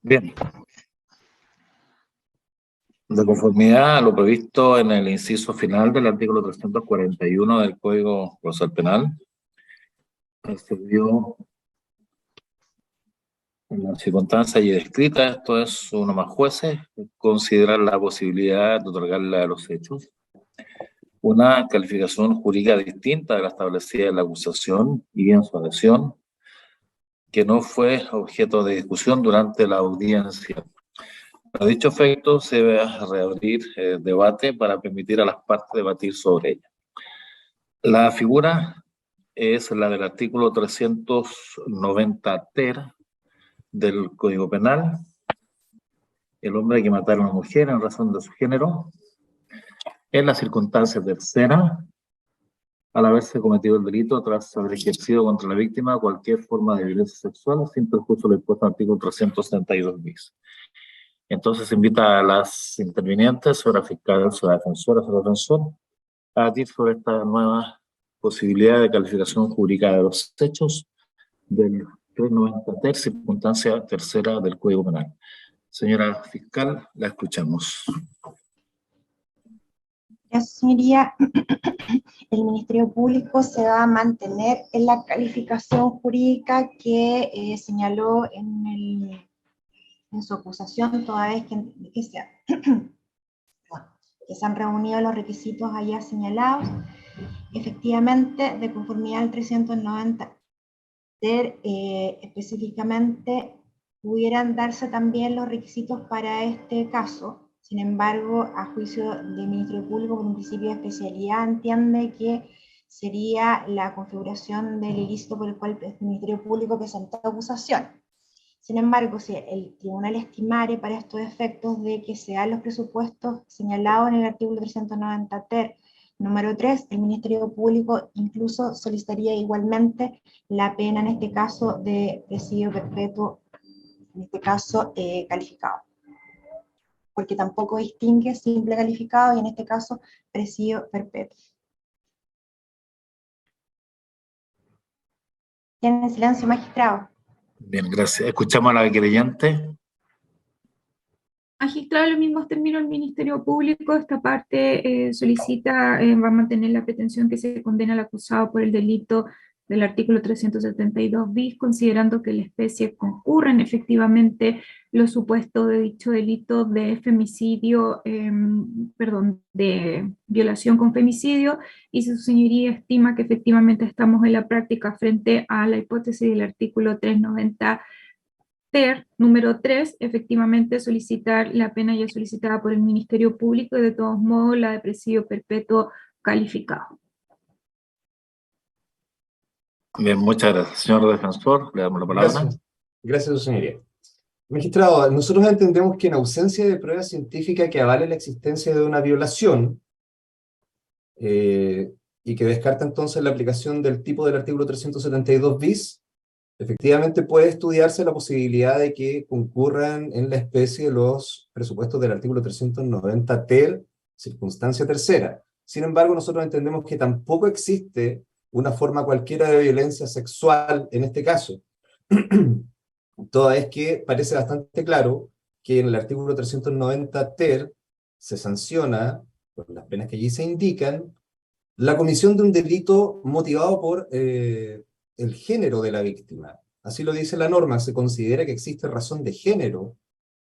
Bien, de conformidad a lo previsto en el inciso final del artículo 341 del Código Procesal Penal, se dio en la circunstancia y descrita, esto es uno más jueces, considerar la posibilidad de otorgarle a los hechos una calificación jurídica distinta de la establecida en la acusación y en su adhesión, que no fue objeto de discusión durante la audiencia. A dicho efecto, se debe reabrir debate para permitir a las partes debatir sobre ella. La figura es la del artículo 390 ter del Código Penal. El hombre que matara a una mujer en razón de su género, en la circunstancia tercera, al haberse cometido el delito tras haber ejercido contra la víctima cualquier forma de violencia sexual sin perjuicio de lo impuesto en el artículo 372 bis. Entonces se invita a las intervinientes, a la fiscal, a la defensora, a la defensor, a debatir sobre esta nueva posibilidad de calificación jurídica de los hechos del 390 ter, circunstancia tercera del Código Penal. Señora fiscal, la escuchamos. Gracias, señoría. El Ministerio Público se va a mantener en la calificación jurídica que señaló en su acusación, toda vez que se han reunido los requisitos allá señalados. Efectivamente, de conformidad al 390 específicamente pudieran darse también los requisitos para este caso. Sin embargo, a juicio del Ministerio Público, por un principio de especialidad, entiende que sería la configuración del ilícito por el cual el Ministerio Público presentó acusación. Sin embargo, si el tribunal estimare para estos efectos de que se dan los presupuestos señalados en el artículo 390 ter, número 3, el Ministerio Público incluso solicitaría igualmente la pena, en este caso, de presidio perpetuo, en este caso calificado. Porque tampoco distingue simple calificado y en este caso presidio perpetuo. ¿Tienen silencio, magistrado? Bien, gracias. Escuchamos a la querellante. Magistrado, en los mismos términos, el Ministerio Público, esta parte solicita, va a mantener la pretensión que se condena al acusado por el delito del artículo 372 bis, considerando que la especie concurren efectivamente los supuestos de dicho delito de femicidio, de violación con femicidio, y si su señoría estima que efectivamente estamos en la práctica frente a la hipótesis del artículo 390 ter, número 3, efectivamente solicitar la pena ya solicitada por el Ministerio Público y de todos modos la de presidio perpetuo calificado. Bien, muchas gracias. Señor defensor, le damos la palabra. Gracias, su señoría. Magistrado, nosotros entendemos que en ausencia de prueba científica que avale la existencia de una violación y que descarta entonces la aplicación del tipo del artículo 372 bis, efectivamente puede estudiarse la posibilidad de que concurran en la especie los presupuestos del artículo 390 ter, circunstancia tercera. Sin embargo, nosotros entendemos que tampoco existe una forma cualquiera de violencia sexual en este caso. Toda vez que parece bastante claro que en el artículo 390 ter se sanciona, por las penas que allí se indican, la comisión de un delito motivado por el género de la víctima. Así lo dice la norma, se considera que existe razón de género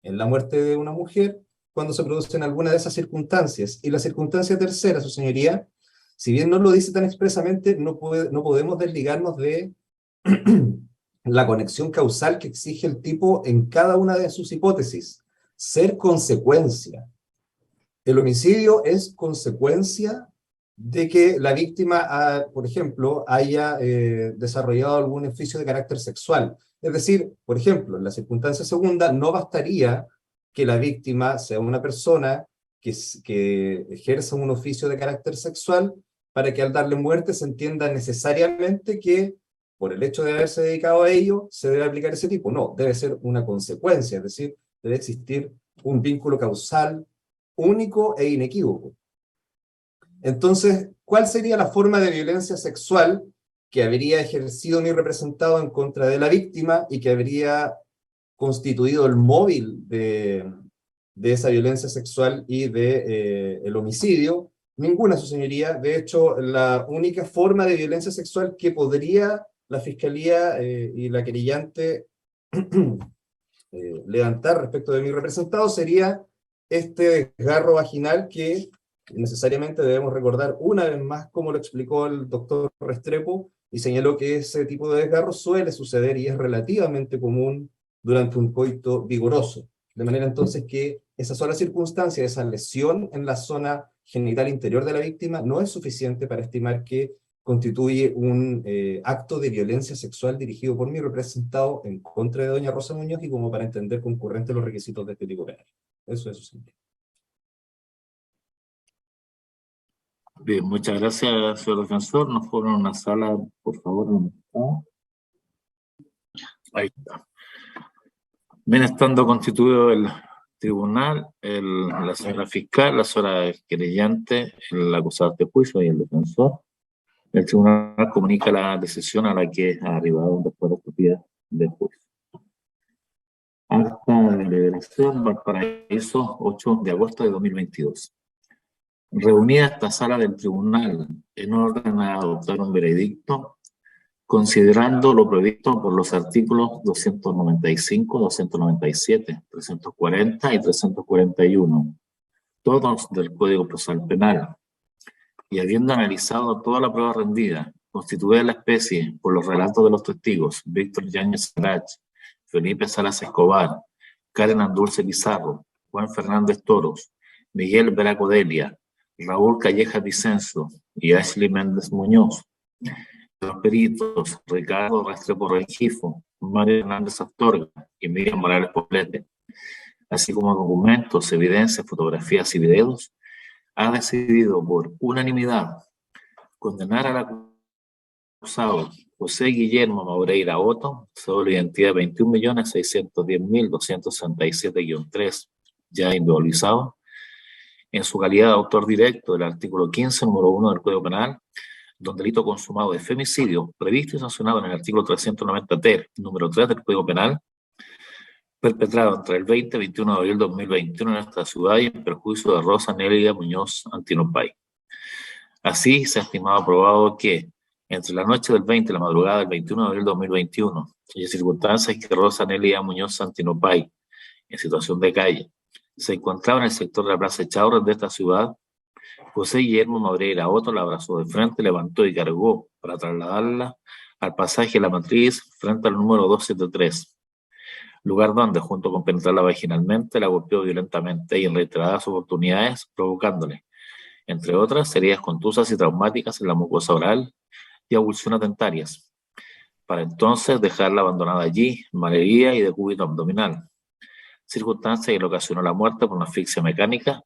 en la muerte de una mujer cuando se producen alguna de esas circunstancias. Y la circunstancia tercera, su señoría, si bien no lo dice tan expresamente, no podemos desligarnos de la conexión causal que exige el tipo en cada una de sus hipótesis. Ser consecuencia. El homicidio es consecuencia de que la víctima, por ejemplo, haya desarrollado algún oficio de carácter sexual. Es decir, por ejemplo, en la circunstancia segunda, no bastaría que la víctima sea una persona que ejerza un oficio de carácter sexual para que al darle muerte se entienda necesariamente que por el hecho de haberse dedicado a ello se debe aplicar ese tipo. No, debe ser una consecuencia, es decir, debe existir un vínculo causal único e inequívoco. Entonces, ¿cuál sería la forma de violencia sexual que habría ejercido mi representado en contra de la víctima y que habría constituido el móvil de esa violencia sexual y de el homicidio. Ninguna, su señoría. De hecho, la única forma de violencia sexual que podría la Fiscalía y la querellante levantar respecto de mi representado sería este desgarro vaginal que necesariamente debemos recordar una vez más como lo explicó el doctor Restrepo, y señaló que ese tipo de desgarro suele suceder y es relativamente común durante un coito vigoroso. De manera entonces que esa sola circunstancia, esa lesión en la zona genital interior de la víctima, no es suficiente para estimar que constituye un acto de violencia sexual dirigido por mi representado en contra de doña Rosa Muñoz, y como para entender concurrentes los requisitos de este tipo penal. Eso es, señor. Bien, muchas gracias, señor defensor. Nos ponen una sala, por favor. ¿Dónde está? Ahí está. Bien, estando constituido el tribunal, la señora fiscal, la señora querellante, el acusado de juicio y el defensor, el tribunal comunica la decisión a la que ha arribado después de estos días de juicio. Acta de deliberación, Valparaíso, 8 de agosto de 2022. Reunida esta sala del tribunal en orden a adoptar un veredicto, considerando lo previsto por los artículos 295, 297, 340 y 341, todos del Código Procesal Penal, y habiendo analizado toda la prueba rendida, constituida la especie por los relatos de los testigos Víctor Yáñez Sarach, Felipe Salas Escobar, Karen Andulce Pizarro, Juan Fernández Toros, Miguel Veraco Delia, Raúl Calleja Vicenzo y Ashley Méndez Muñoz, los peritos Ricardo Restrepo Rengifo, Mario Hernández Astorga y Miriam Morales Poblete, así como documentos, evidencias, fotografías y videos, ha decidido por unanimidad condenar al acusado José Guillermo Maureira Otto, cédula de identidad 21.610.267-3, ya inviolabilizado, en su calidad de autor directo del artículo 15, número 1 del Código Penal, donde delito consumado de femicidio, previsto y sancionado en el artículo 390 ter, número 3 del Código Penal, perpetrado entre el 20 y 21 de abril de 2021 en esta ciudad y en perjuicio de Rosa Nelia Muñoz Antinopay. Así, se ha estimado probado que entre la noche del 20 y la madrugada del 21 de abril de 2021, y en circunstancias que Rosa Nelia Muñoz Antinopay, en situación de calle, se encontraba en el sector de la Plaza Echaurren de esta ciudad, José Guillermo Maureira Otto la abrazó de frente, levantó y cargó para trasladarla al pasaje La Matriz frente al número 273, lugar donde, junto con penetrarla vaginalmente, la golpeó violentamente y en reiteradas oportunidades, provocándole, entre otras, heridas contusas y traumáticas en la mucosa oral y avulsiones dentarias, para entonces dejarla abandonada allí, malherida y de cúbito abdominal, circunstancia que le ocasionó la muerte por una asfixia mecánica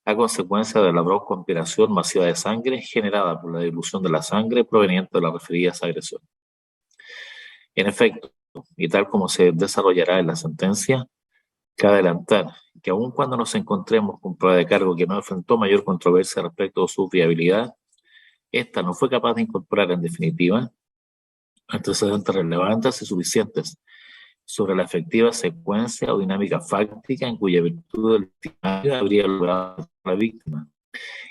a consecuencia de la atroz conspiración masiva de sangre generada por la dilución de la sangre proveniente de las referidas agresiones. En efecto, y tal como se desarrollará en la sentencia, cabe adelantar que aun cuando nos encontremos con prueba de cargo que no enfrentó mayor controversia respecto a su viabilidad, esta no fue capaz de incorporar en definitiva antecedentes relevantes y suficientes sobre la efectiva secuencia o dinámica fáctica en cuya virtud el victimario habría logrado a la víctima,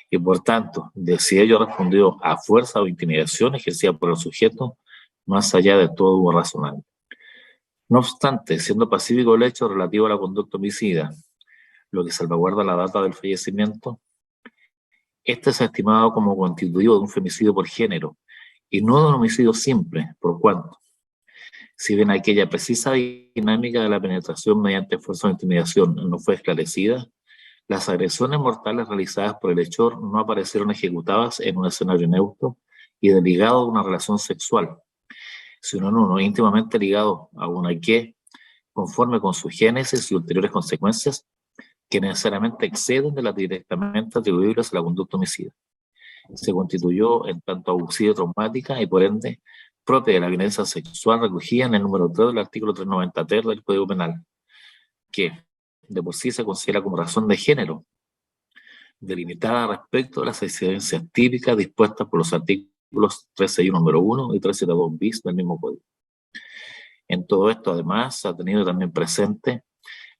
y por tanto, de si ello respondió a fuerza o intimidación ejercida por el sujeto, más allá de todo hubo razonable. No obstante, siendo pacífico el hecho relativo a la conducta homicida, lo que salvaguarda la data del fallecimiento, este se ha estimado como constitutivo de un femicidio por género y no de un homicidio simple, por cuanto, si bien aquella precisa dinámica de la penetración mediante fuerza o intimidación no fue esclarecida, las agresiones mortales realizadas por el hechor no aparecieron ejecutadas en un escenario neutro y desligado de una relación sexual, sino en uno íntimamente ligado a una que, conforme con su génesis y ulteriores consecuencias, que necesariamente exceden de las directamente atribuibles a la conducta homicida. Se constituyó en tanto abusiva traumática y por ende propia de la violencia sexual recogida en el número 3 del artículo 390 ter del Código Penal, que de por sí se considera como razón de género, delimitada respecto a las incidencias típicas dispuestas por los artículos 361 número 1 y 372 bis del mismo código. En todo esto, además, ha tenido también presente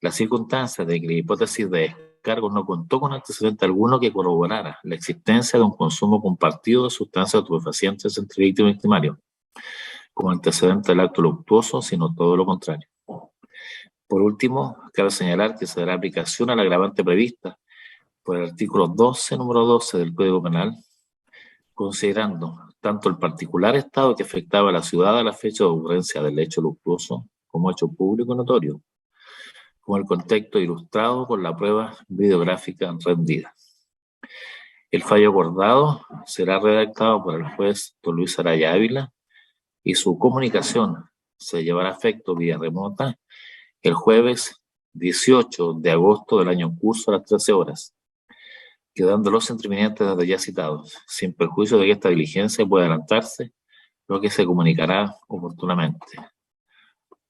la circunstancia de que la hipótesis de descargo no contó con antecedente alguno que corroborara la existencia de un consumo compartido de sustancias estupefacientes entre víctima y victimario, como antecedente del acto luctuoso, sino todo lo contrario. Por último, cabe señalar que se dará aplicación a la agravante prevista por el artículo 12, número 12 del Código Penal, considerando tanto el particular estado que afectaba a la ciudad a la fecha de ocurrencia del hecho luctuoso como hecho público notorio, como el contexto ilustrado por la prueba videográfica rendida. El fallo acordado será redactado por el juez don Luis Araya Ávila y su comunicación se llevará a efecto vía remota el jueves 18 de agosto del año en curso a las 13 horas, quedando los intervinientes desde ya citados, sin perjuicio de que esta diligencia pueda adelantarse, lo que se comunicará oportunamente.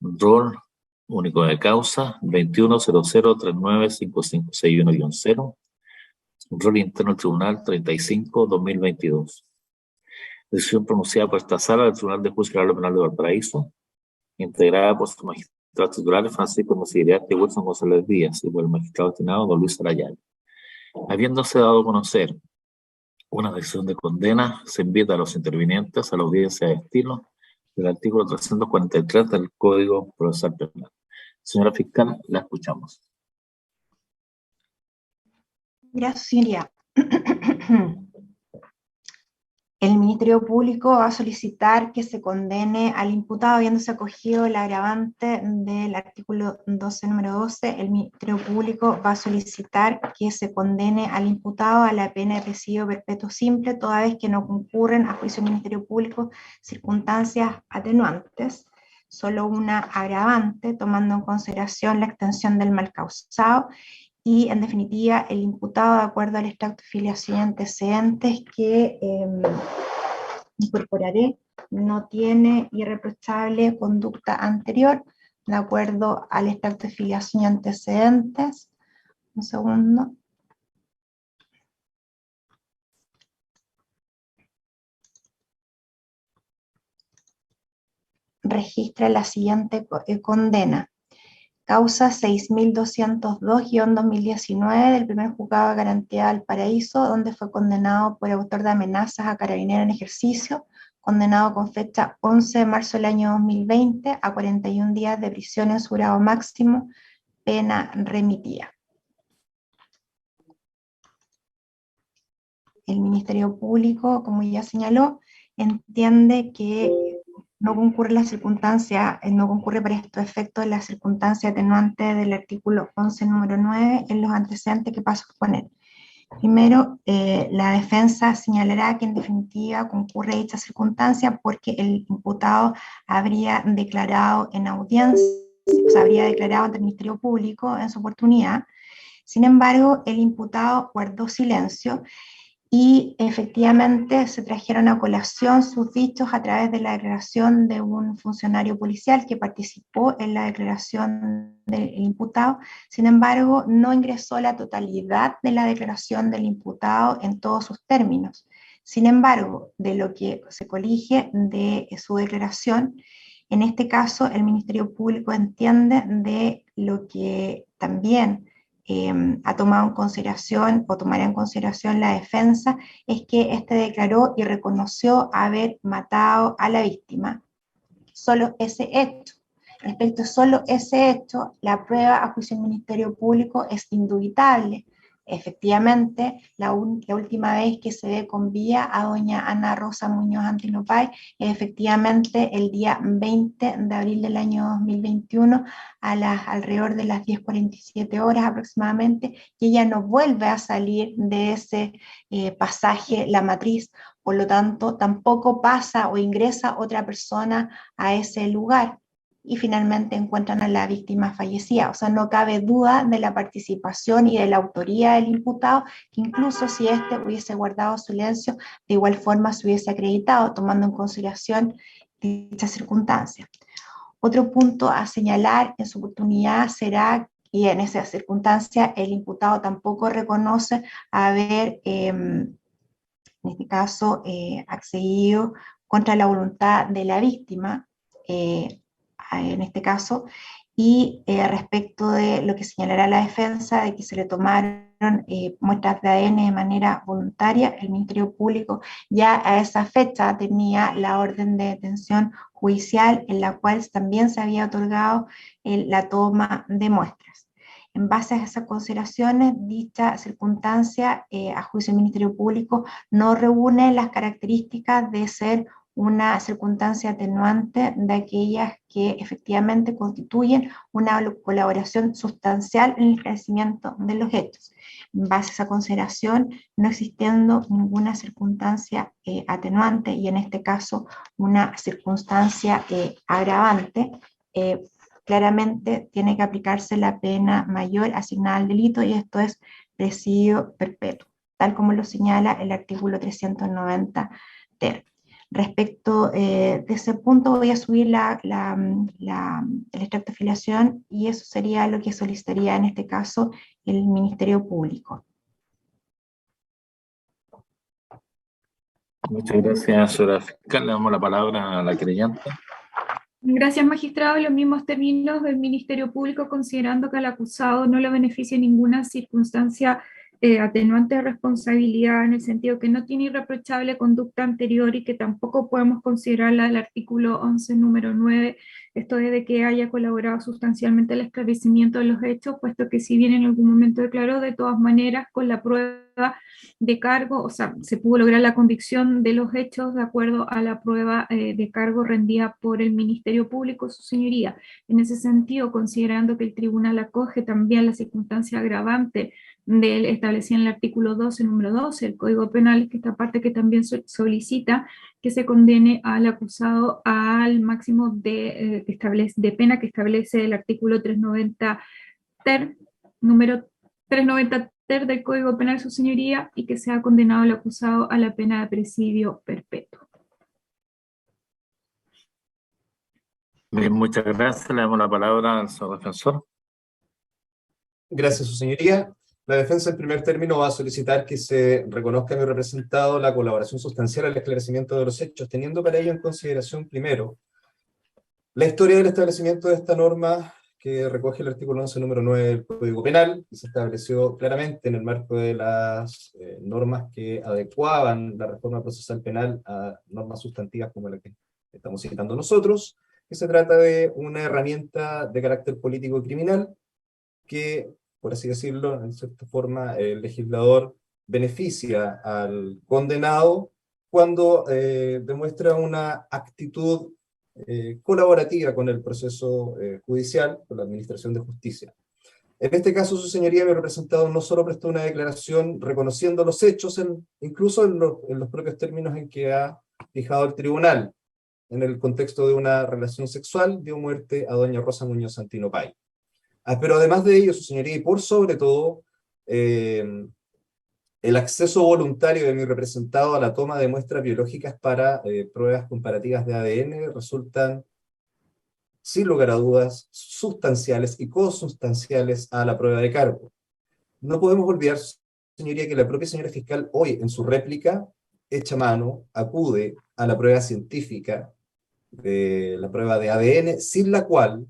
Rol único de causa 2100395561-0, rol interno del Tribunal 35-2022. Decisión pronunciada por esta sala del Tribunal de Juicio Oral Penal de Valparaíso, integrada por su magistrado titular Francisco Mosiguiriarte y Wilson González Díaz y por el magistrado destinado don Luis Araya. Habiéndose dado a conocer una decisión de condena, se invita a los intervinientes a la audiencia de estilo del artículo 343 del Código Procesal Penal. Señora fiscal, la escuchamos. Gracias, señoría. El Ministerio Público va a solicitar que se condene al imputado habiéndose acogido el agravante del artículo 12, número 12. El Ministerio Público va a solicitar que se condene al imputado a la pena de presidio perpetuo simple, toda vez que no concurren a juicio del Ministerio Público circunstancias atenuantes, solo una agravante, tomando en consideración la extensión del mal causado, y en definitiva el imputado, de acuerdo al extracto de filiación y antecedentes que incorporaré, no tiene irreprochable conducta anterior, de acuerdo al extracto de filiación y antecedentes. Un segundo. Registra la siguiente condena. Causa 6202-2019 del primer juzgado de garantía de Valparaíso, donde fue condenado por autor de amenazas a carabinero en ejercicio, condenado con fecha 11 de marzo del año 2020 a 41 días de prisión en su grado máximo, pena remitida. El Ministerio Público, como ya señaló, entiende que no concurre la circunstancia, no concurre para estos efectos la circunstancia atenuante del artículo 11, número 9, en los antecedentes que paso a exponer. Primero, la defensa señalará que en definitiva concurre dicha circunstancia porque el imputado habría declarado en audiencia, o sea, habría declarado ante el Ministerio Público en su oportunidad. Sin embargo, el imputado guardó silencio y efectivamente se trajeron a colación sus dichos a través de la declaración de un funcionario policial que participó en la declaración del imputado. Sin embargo, no ingresó la totalidad de la declaración del imputado en todos sus términos. Sin embargo, de lo que se colige de su declaración, en este caso el Ministerio Público entiende de lo que también ha tomado en consideración o tomará en consideración la defensa, es que éste declaró y reconoció haber matado a la víctima. Solo ese hecho. Respecto a solo ese hecho, la prueba a juicio del Ministerio Público es indubitable. Efectivamente, la última vez que se ve con vida a doña Ana Rosa Muñoz Antinopay es efectivamente el día 20 de abril del año 2021 alrededor de las 10:47 horas aproximadamente, y ella no vuelve a salir de ese pasaje La Matriz. Por lo tanto, tampoco pasa o ingresa otra persona a ese lugar y finalmente encuentran a la víctima fallecida. O sea, no cabe duda de la participación y de la autoría del imputado, que incluso si éste hubiese guardado silencio, de igual forma se hubiese acreditado, tomando en consideración dichas circunstancias. Otro punto a señalar en su oportunidad será, y en esa circunstancia el imputado tampoco reconoce haber en este caso, accedido contra la voluntad de la víctima en este caso, y respecto de lo que señalará la defensa, de que se le tomaron muestras de ADN de manera voluntaria, el Ministerio Público ya a esa fecha tenía la orden de detención judicial en la cual también se había otorgado la toma de muestras. En base a esas consideraciones, dicha circunstancia, a juicio del Ministerio Público, no reúne las características de ser una circunstancia atenuante de aquellas que efectivamente constituyen una colaboración sustancial en el esclarecimiento de los hechos. En base a esa consideración, no existiendo ninguna circunstancia atenuante y en este caso una circunstancia agravante, claramente tiene que aplicarse la pena mayor asignada al delito y esto es presidio perpetuo, tal como lo señala el artículo 390 ter. Respecto de ese punto voy a subir el extracto de filiación y eso sería lo que solicitaría en este caso el Ministerio Público. Muchas gracias, señora fiscal. Le damos la palabra a la querellante. Gracias, magistrado. En los mismos términos del Ministerio Público, considerando que al acusado no le beneficia ninguna circunstancia atenuante de responsabilidad, en el sentido que no tiene irreprochable conducta anterior y que tampoco podemos considerarla del artículo 11, número 9, esto es de que haya colaborado sustancialmente al esclarecimiento de los hechos, puesto que si bien en algún momento declaró, de todas maneras, con la prueba de cargo, o sea, se pudo lograr la convicción de los hechos de acuerdo a la prueba de cargo rendida por el Ministerio Público, su señoría. En ese sentido, considerando que el tribunal acoge también la circunstancia agravante del establecida en el artículo 12, número 12, el Código Penal, que esta parte que también solicita que se condene al acusado al máximo de pena que establece el artículo 390 ter, número 390 ter del Código Penal, su señoría, y que sea condenado el acusado a la pena de presidio perpetuo. Bien, muchas gracias. Le damos la palabra al señor defensor. Gracias, su señoría. La defensa en primer término va a solicitar que se reconozca a mi representado la colaboración sustancial al esclarecimiento de los hechos, teniendo para ello en consideración primero la historia del establecimiento de esta norma que recoge el artículo 11, número 9 del Código Penal, y se estableció claramente en el marco de las normas que adecuaban la reforma procesal penal a normas sustantivas como la que estamos citando nosotros, que se trata de una herramienta de carácter político y criminal que, por así decirlo, en cierta forma, el legislador beneficia al condenado cuando demuestra una actitud colaborativa con el proceso judicial, con la administración de justicia. En este caso, su señoría, mi representado no solo prestó una declaración reconociendo los hechos, incluso en los propios términos en que ha fijado el tribunal, en el contexto de una relación sexual, dio muerte a doña Rosa Muñoz Santino Pay. Pero además de ello, su señoría, y por sobre todo, el acceso voluntario de mi representado a la toma de muestras biológicas para pruebas comparativas de ADN resultan, sin lugar a dudas, sustanciales y consustanciales a la prueba de cargo. No podemos olvidar, señoría, que la propia señora fiscal hoy, en su réplica, hecha mano, acude a la prueba científica de la prueba de ADN, sin la cual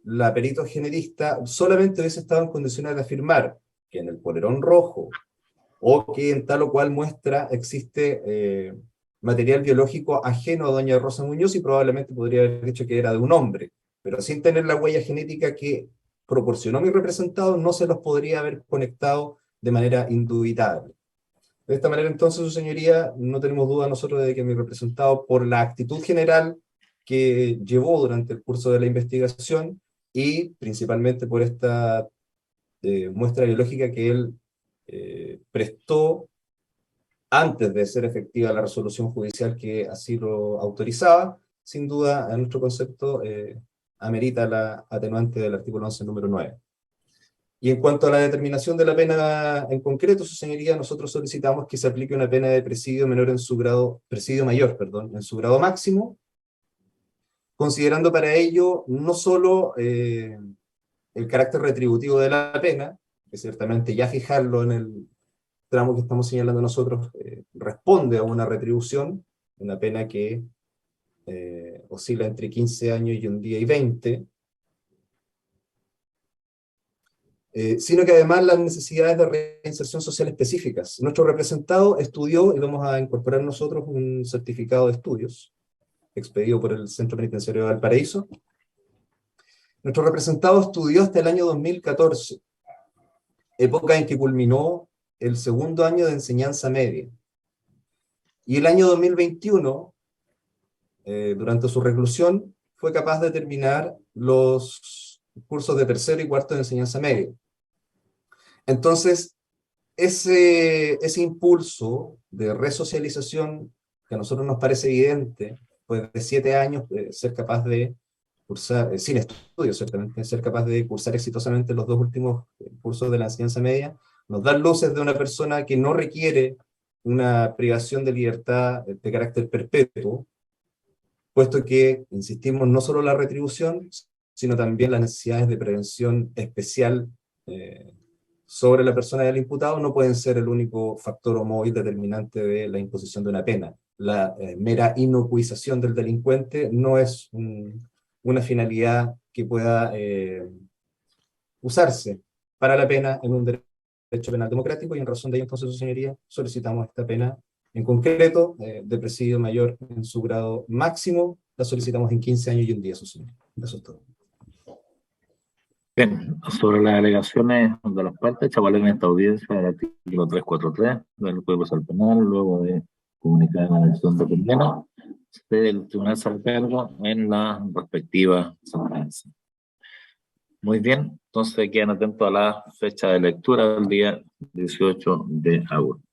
la perito generista solamente hubiese estado en condiciones de afirmar que en el polerón rojo o que en tal o cual muestra existe material biológico ajeno a doña Rosa Muñoz y probablemente podría haber dicho que era de un hombre, pero sin tener la huella genética que proporcionó mi representado, no se los podría haber conectado de manera indubitable. De esta manera, entonces, su señoría, no tenemos duda nosotros de que mi representado, por la actitud general que llevó durante el curso de la investigación y principalmente por esta muestra biológica que él prestó antes de ser efectiva la resolución judicial que así lo autorizaba, sin duda, a nuestro concepto, amerita la atenuante del artículo 11, número 9. Y en cuanto a la determinación de la pena en concreto, su señoría, nosotros solicitamos que se aplique una pena de presidio menor en su grado, presidio mayor, perdón, en su grado máximo, considerando para ello no solo el carácter retributivo de la pena, que ciertamente ya fijarlo en el tramo que estamos señalando nosotros responde a una retribución, una pena que oscila entre 15 años y 1 día y 20, sino que además las necesidades de reinserción social específicas. Nuestro representado estudió, y vamos a incorporar nosotros un certificado de estudios, expedido por el Centro Penitenciario de Valparaíso. Nuestro representado estudió hasta el año 2014, época en que culminó el 2º año de enseñanza media. Y el año 2021, durante su reclusión, fue capaz de terminar los cursos de 3º y 4º de enseñanza media. Entonces, ese impulso de resocialización, que a nosotros nos parece evidente, pues de 7 años, ser capaz de cursar, sin estudios ciertamente, ser capaz de cursar exitosamente los 2 últimos cursos de la enseñanza media, nos da luces de una persona que no requiere una privación de libertad de carácter perpetuo, puesto que, insistimos, no solo la retribución, sino también las necesidades de prevención especial sobre la persona del imputado no pueden ser el único factor o móvil determinante de la imposición de una pena. La mera inocuización del delincuente no es una finalidad que pueda usarse para la pena en un derecho penal democrático, y en razón de ello, entonces, su señoría, solicitamos esta pena en concreto de presidio mayor en su grado máximo, la solicitamos en 15 años y 1 día, su señoría. Eso es todo. Bien, sobre las alegaciones de las partes, chavales, en esta audiencia del artículo 343 del Código Procesal Penal, luego de comunicar la decisión de condena, el tribunal se hace cargo en la respectiva sentencia. Muy bien, entonces quedan atentos a la fecha de lectura del día 18 de agosto.